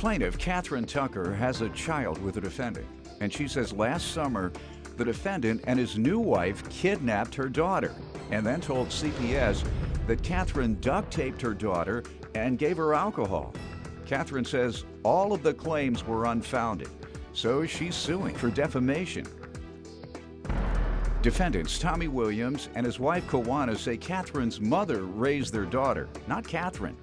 Plaintiff, Catherine Tucker, has a child with the defendant, and she says last summer the defendant and his new wife kidnapped her daughter and then told CPS that Catherine duct-taped her daughter and gave her alcohol. Catherine says all of the claims were unfounded, so she's suing for defamation. Defendants Tommy Williams and his wife Kawana say Catherine's mother raised their daughter, not Catherine,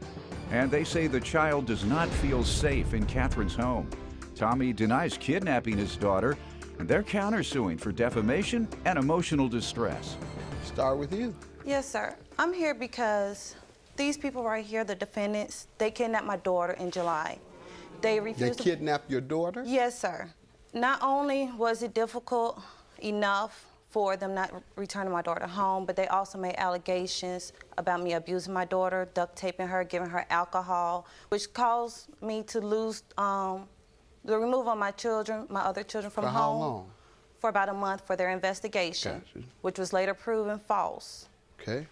and they say the child does not feel safe in Catherine's home. Tommy denies kidnapping his daughter, and they're countersuing for defamation and emotional distress. Start with you. Yes, sir. I'm here because these people right here, the defendants, they kidnapped my daughter in July. They refused They kidnapped your daughter? Yes, sir. Not only was it difficult enough for them not returning my daughter home, but they also made allegations about me abusing my daughter, duct taping her, giving her alcohol, which caused me to lose the removal of my children, my other children from home. For how long? For about a month for their investigation, Gotcha. which was later proven false. Okay.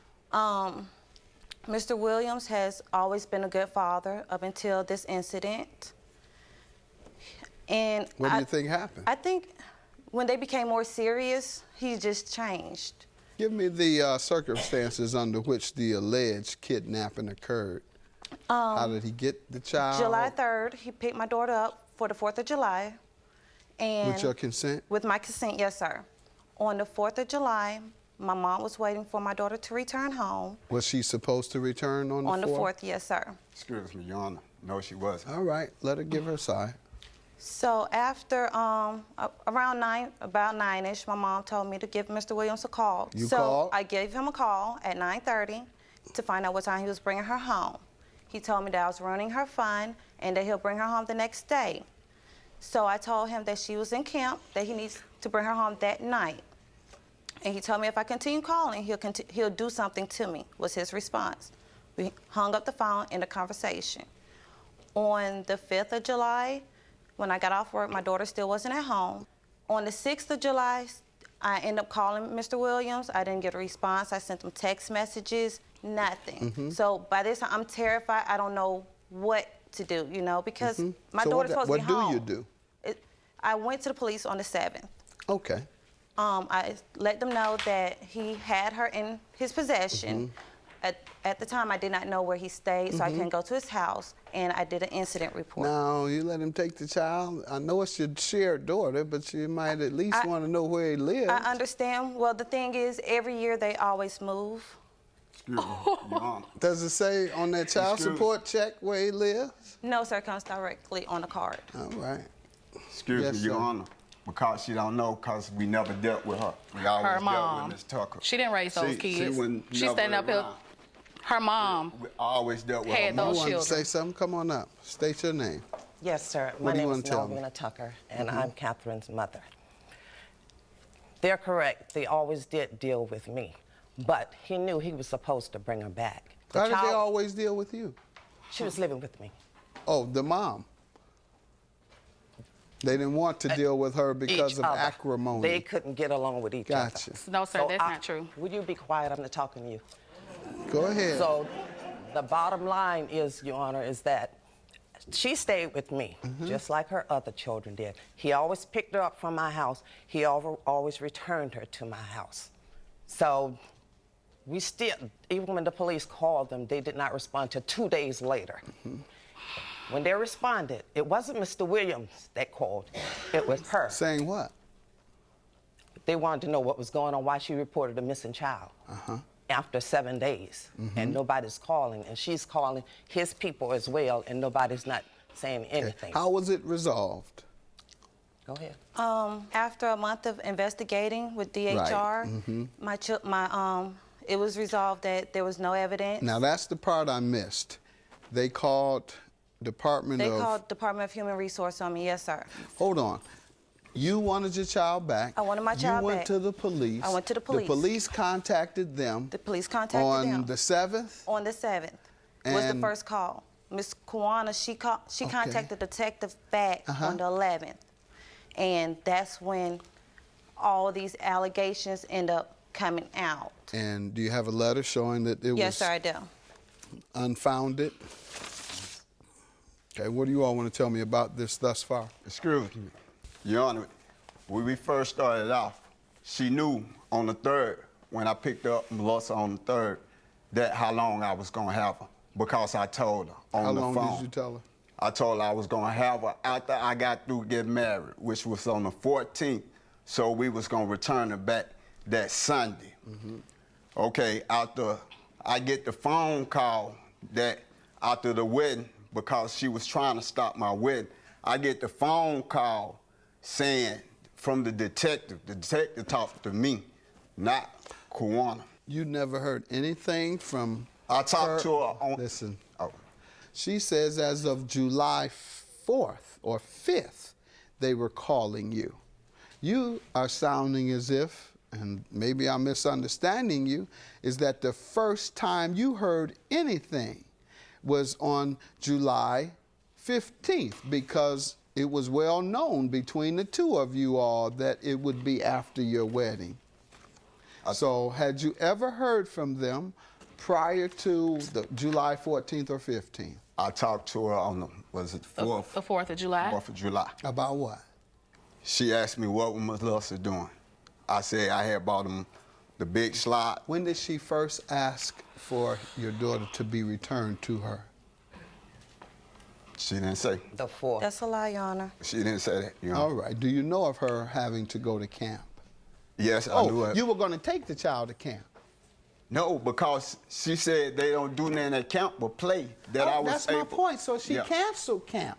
Mr. Williams has always been a good father up until this incident. And What do you think happened? I think when they became more serious, he just changed. Give me the circumstances under which the alleged kidnapping occurred. How did he get the child? July 3rd, he picked my daughter up for the 4th of July. And With your consent? With my consent, yes, sir. On the 4th of July, my mom was waiting for my daughter to return home. Was she supposed to return on the 4th? On the 4th, yes, sir. Excuse me, Your Honor. No, she wasn't. All right, let her give her side. So after around about 9-ish, my mom told me to give Mr. Williams a call. You so called? I gave him a call at 9:30 to find out what time he was bringing her home. He told me that I was running her fund and that he'll bring her home the next day. So I told him that she was in camp, that he needs to bring her home that night. And he told me if I continue calling, he'll do something to me, was his response. We hung up the phone in the conversation. On the 5th of July, when I got off work, my daughter still wasn't at home. On the 6th of July, I ended up calling Mr. Williams. I didn't get a response. I sent him text messages, nothing. So by this time, I'm terrified. I don't know what to do, you know, because my daughter's supposed to be home. What do you do? I went to the police on the 7th. Okay. I let them know that he had her in his possession. At the time, I did not know where he stayed, so I couldn't go to his house, and I did an incident report. Now, you let him take the child. I know it's your shared daughter, but you might at least want to know where he lives. I understand. Well, the thing is, every year they always move. Excuse me, Your Honor. Does it say on that child support check where he lives? No, sir, it comes directly on the card. All right. Excuse Yes, me, Your sir. Honor. Because she don't know, because we never dealt with her. We always Her dealt mom. with Miss Tucker. She didn't raise those kids. She's She's standing up here. Her mom We always dealt with her had mom. those You want to children. say something? Come on up. State your name. Yes, sir. What My do you name wanna is tell me? Melvina Tucker, and I'm Catherine's mother. They're correct. They always did deal with me, but he knew he was supposed to bring her back. The How did they child- always deal with you? She was living with me. Oh, the mom. They didn't want to deal with her because Each of other. acrimony. They couldn't get along with each Gotcha. other. No, sir, So that's not true. Would you be quiet? I'm not talking to you. Go ahead. So the bottom line is, Your Honor, is that she stayed with me, just like her other children did. He always picked her up from my house. He always returned her to my house. So we still, even when the police called them, they did not respond till 2 days later. When they responded, it wasn't Mr. Williams that called, it was her. Saying what? They wanted to know what was going on, why she reported a missing child. After 7 days, and nobody's calling, and she's calling his people as well, and nobody's not saying anything. How was it resolved? Go ahead. After a month of investigating with DHR, it was resolved that there was no evidence. Now, that's the part I missed. They called Department They of... called Department of Human Resource on me, yes, sir. Hold on. You wanted your child back. I wanted my child You went back. to the police. I went to the police. The police contacted them. The police contacted them. On the 7th? On the 7th was the And- first call. Miss Kawana, she contacted Detective back on the 11th. And that's when all these allegations end up coming out. And do you have a letter showing that it Yes, was sir, I do. unfounded? Okay, what do you all want to tell me about this thus far? Excuse me, Your Honor, when we first started off, she knew on the 3rd, when I picked up Melissa on the 3rd, that how long I was gonna have her, because I told her on the phone. How long did you tell her? I told her I was gonna have her after I got through getting married, which was on the 14th, so we was gonna return her back that Sunday. Okay, after I get the phone call that after the wedding, because she was trying to stop my wedding, I get the phone call saying from the detective talked to me, not Kawana. You never heard anything from I talked to her on... Listen. Oh. She says as of July 4th or 5th, they were calling you. You are sounding as if, and maybe I'm misunderstanding you, is that the first time you heard anything was on July 15th, because it was well known between the two of you all that it would be after your wedding. So had you ever heard from them prior to the July 14th or 15th? I talked to her on the, was it 4th? The 4th of July. 4th of July. About what? She asked me what was Melissa doing. I said I had bought them the big slide. When did she first ask for your daughter to be returned to her? She didn't say. The 4th. That's a lie, Your Honor. She didn't say that, you know. All right. Do you know of her having to go to camp? Yes, I knew it. You were going to take the child to camp? No, because she said they don't do nothing at camp but play. That I was that's my point. So she canceled camp.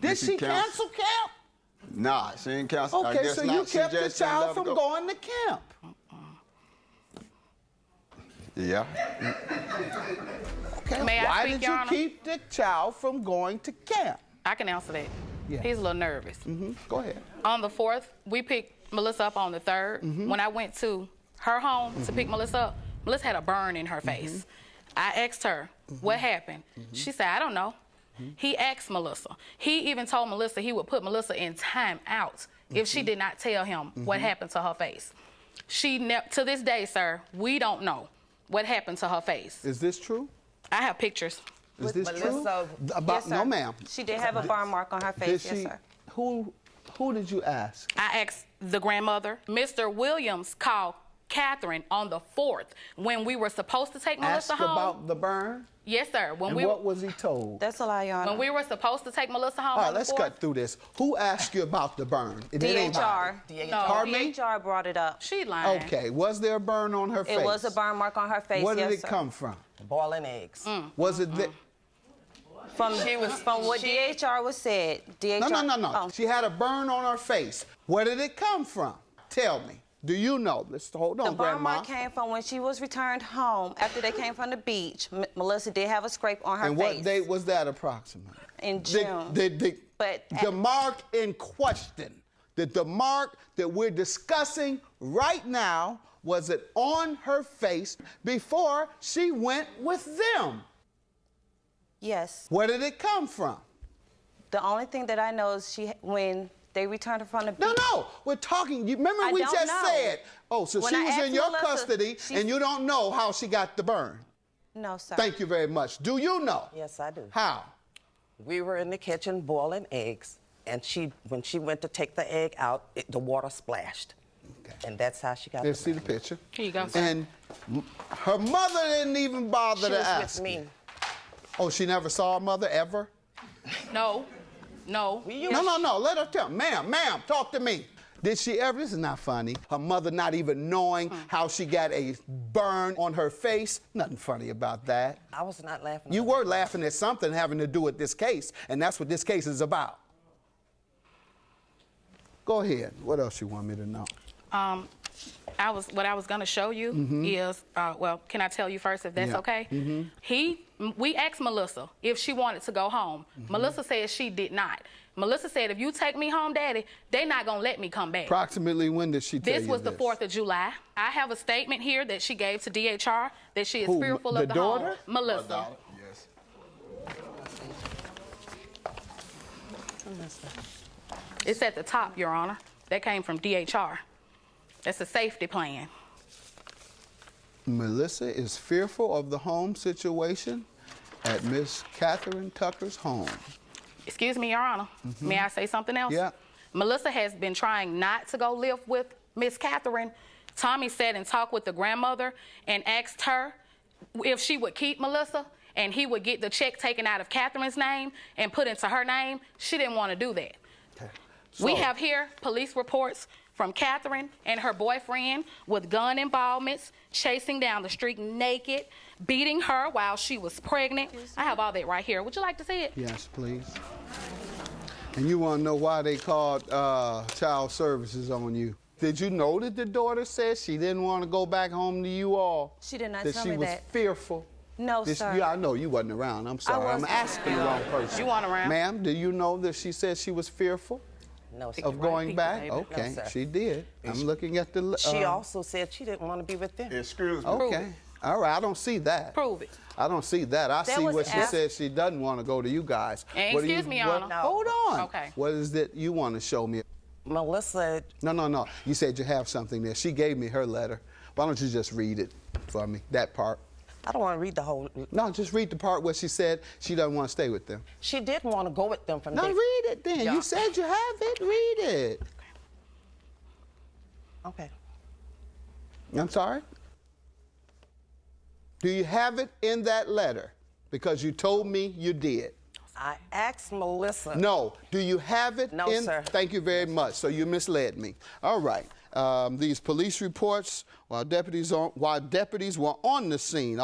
Did she cancel camp? Nah, she didn't cancel. Okay, so you kept the child from going to camp. Yeah. Okay. May I Why speak, did Your you Honor? keep the child from going to camp? I can answer that. Yeah. He's a little nervous. Go ahead. On the 4th, we picked Melissa up on the 3rd. When I went to her home to pick Melissa up, Melissa had a burn in her face. I asked her, what happened? She said, I don't know. He asked Melissa. He even told Melissa he would put Melissa in time out if she did not tell him what happened to her face. To this day, sir, we don't know what happened to her face. Is this true? I have pictures. Is this true? Melissa- About, Yes, sir. no, ma'am. She did have a burn mark on her Did face, she? yes, sir. Who did you ask? I asked the grandmother. Mr. Williams called Catherine on the 4th when we were supposed to take Melissa Ask home. about the burn? Yes, sir. And what was he told? That's a lie, Your Honor. When we were supposed to take Melissa home All right, on the let's 4th, cut through this. Who asked you about the burn? DHR. No, Pardon me? DHR brought it up. she lying. Okay, was there a burn on her face? It was a burn mark on her face, Where did yes, it sir. come from? Boiling eggs. Was it From what DHR was said. DHR. No. Oh. She had a burn on her face. Where did it come from? Tell me. Do you know? Let's hold on, The burn Grandma. mark came from when she was returned home after they came from the beach. Melissa did have a scrape on her And face. what date was that approximately? In June. The mark in question, the mark that we're discussing right now, was it on her face before she went with them? Yes. Where did it come from? The only thing that I know is when they returned her from the beach. No, we're talking. You remember I we don't just know. said, oh, so When she I was in asked your Melissa, custody and you don't know how she got the burn. No, sir. Thank you very much. Do you know? Yes, I do. How? We were in the kitchen boiling eggs, and when she went to take the egg out, the water splashed. Okay. And that's how she got Let's see burn. the picture. Here you go, sir. And her mother didn't even bother She to was ask. with me. Oh, she never saw her mother ever? No. No. Let her tell. Ma'am, talk to me. Did she ever? This is not funny. Her mother not even knowing how she got a burn on her face. Nothing funny about that. I was not laughing. You were laughing at something having to do with this case, and that's what this case is about. Go ahead. What else you want me to know? What I was going to show you is, well, can I tell you first if that's Yeah. okay? We asked Melissa if she wanted to go home. Melissa said she did not. Melissa said, if you take me home, Daddy, they're not going to let me come back. Approximately when did she tell you This was the 4th of July. I have a statement here that she gave to DHR that she is Who, fearful the of the daughter? home. Melissa. Yes. It's at the top, Your Honor. That came from DHR. That's a safety plan. Melissa is fearful of the home situation, at Miss Catherine Tucker's home. Excuse me, Your Honor. May I say something else? Yeah. Melissa has been trying not to go live with Miss Catherine. Tommy sat and talked with the grandmother and asked her if she would keep Melissa and he would get the check taken out of Catherine's name and put into her name. She didn't want to do that. Okay. We have here police reports from Catherine and her boyfriend with gun involvements, chasing down the street naked, beating her while she was pregnant. I have all that right here. Would you like to see it? Yes, please. And you want to know why they called child services on you? Did you know that the daughter said she didn't want to go back home to you all? She did not that tell she me was that. fearful? No, sir. Yeah, I know you wasn't around. I'm sorry. I'm wasn't asking the wrong person. You weren't around. Ma'am, do you know that she said she was fearful No, sir. of going back? baby. Okay, No, sir. she did. I'm looking at the... She also said she didn't want to be with them. Excuse me. Okay. All right, I don't see that. Prove it. I don't see that. I see was what she after- said she doesn't want to go to you guys. And What do excuse me, Your what- Honor. No. Hold on. Okay. What is it you want to show me? Melissa, No. You said you have something there. She gave me her letter. Why don't you just read it for me, that part? I don't want to read the whole. No, just read the part where she said she doesn't want to stay with them. She did want to go with them from No, day. read it then. Yeah. You said you have it. Read it. Okay. I'm sorry? Do you have it in that letter? Because you told me you did. I asked Melissa. No. Do you have it No, in? sir. Thank you very much. So you misled me. All right. These police reports, while deputies were on the scene,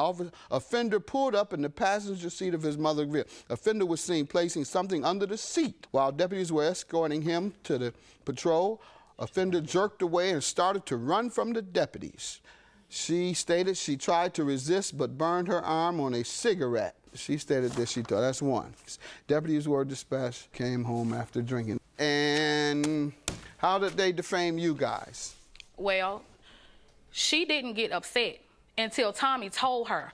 offender pulled up in the passenger seat of his mother's vehicle. Offender was seen placing something under the seat. While deputies were escorting him to the patrol, offender jerked away and started to run from the deputies. She stated she tried to resist but burned her arm on a cigarette. She stated that she thought, that's one. Deputies were dispatched, came home after drinking. And how did they defame you guys? Well, she didn't get upset until Tommy told her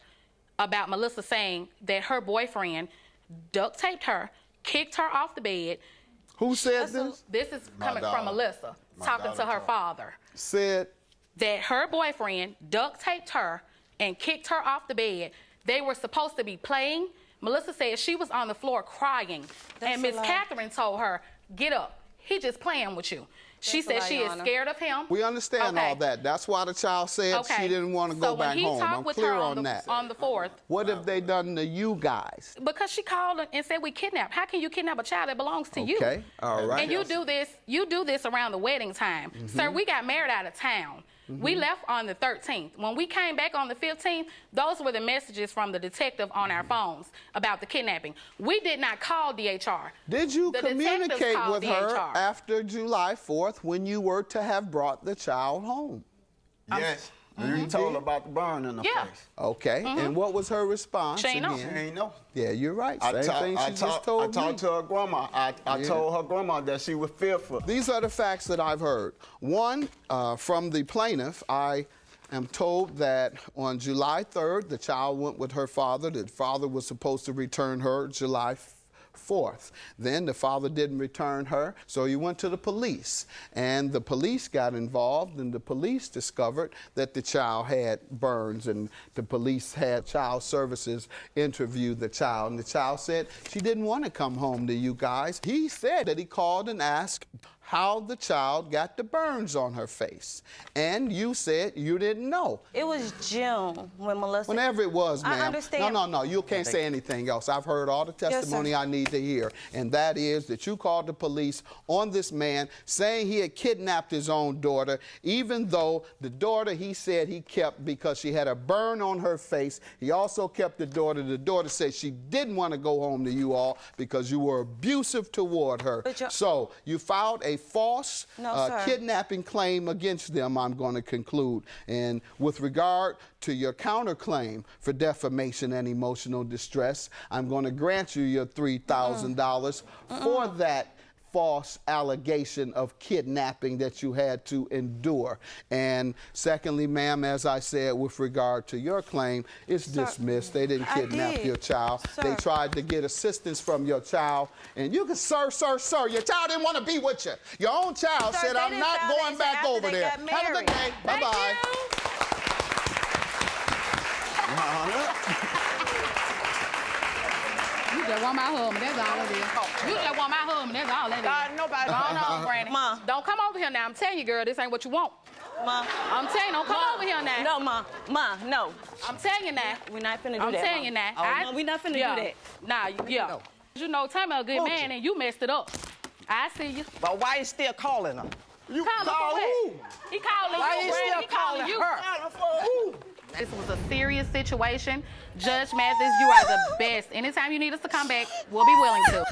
about Melissa saying that her boyfriend duct taped her, kicked her off the bed. Who said this? This is coming daughter. from Melissa, talking to her father. Said, That her boyfriend duct taped her and kicked her off the bed. They were supposed to be playing. Melissa said she was on the floor crying. That's and a Miss lie. Catherine told her, get up. He just playing with you. She That's a said lie, she Your is Honor. scared of him. we understand Okay. all that. That's why the child said Okay. she didn't want to So go back when he home. talked I'm with clear her on that. on the 4th, What have they done to you guys? because she called and said we kidnapped. How can you kidnap a child that belongs to you? Okay, all right. And you do this around the wedding time. Sir, we got married out of town. We left on the 13th. When we came back on the 15th, those were the messages from the detective on our phones about the kidnapping. We did not call DHR. Did you The detectives communicate called with her DHR. after July 4th when you were to have brought the child home? Yes. You told her about the burn in the Yeah. face. Okay, and what was her response? She ain't know. She again? ain't know. Yeah, you're right. Same thing she just told I me. talked to her grandma. I told her grandma that she was fearful. These are the facts that I've heard. One, from the plaintiff, I am told that on July 3rd, the child went with her father. The father was supposed to return her July 4th. Then the father didn't return her, so he went to the police. And the police got involved, and the police discovered that the child had burns, and the police had child services interview the child. And the child said she didn't want to come home to you guys. He said that he called and asked how the child got the burns on her face. And you said you didn't know. It was June when Melissa. Whenever it was, I ma'am. understand. No. You can't say anything else. I've heard all the testimony I need to hear. And that is that you called the police on this man saying he had kidnapped his own daughter, even though the daughter he said he kept because she had a burn on her face. He also kept the daughter. The daughter said she didn't want to go home to you all because you were abusive toward her. But So you filed a false No, sir. kidnapping claim against them, I'm going to conclude. And with regard to your counterclaim for defamation and emotional distress, I'm going to grant you your $3,000 for that false allegation of kidnapping that you had to endure. And secondly, ma'am, as I said, with regard to your claim, it's dismissed. They didn't I kidnap did. your child. Sir. They tried to get assistance from your child. And you can, sir, your child didn't want to be with you. Your own child Sir, said, they I'm didn't not file that going until back after over they there. got Have a good day. married. Bye-bye. Thank you. just want my husband. That's all it is. You just want my husband. That's all it is. God, nobody. Go on, Granny. Ma. Don't come over here now. I'm telling you, girl, this ain't what you want. Ma. I'm telling you, don't come over here now. No, Ma, no. I'm telling you now. We're not finna do I'm that. telling you now. Oh, no, we not finna do that. Nah, yeah. You know, tell me a good man and you messed it up. I see you. But why you still calling her? You Call her call for who? what? He calling Why you, you Granny. still He calling you. her? Calling for who? This was a serious situation. Judge Mathis, you are the best. Anytime you need us to come back, we'll be willing to.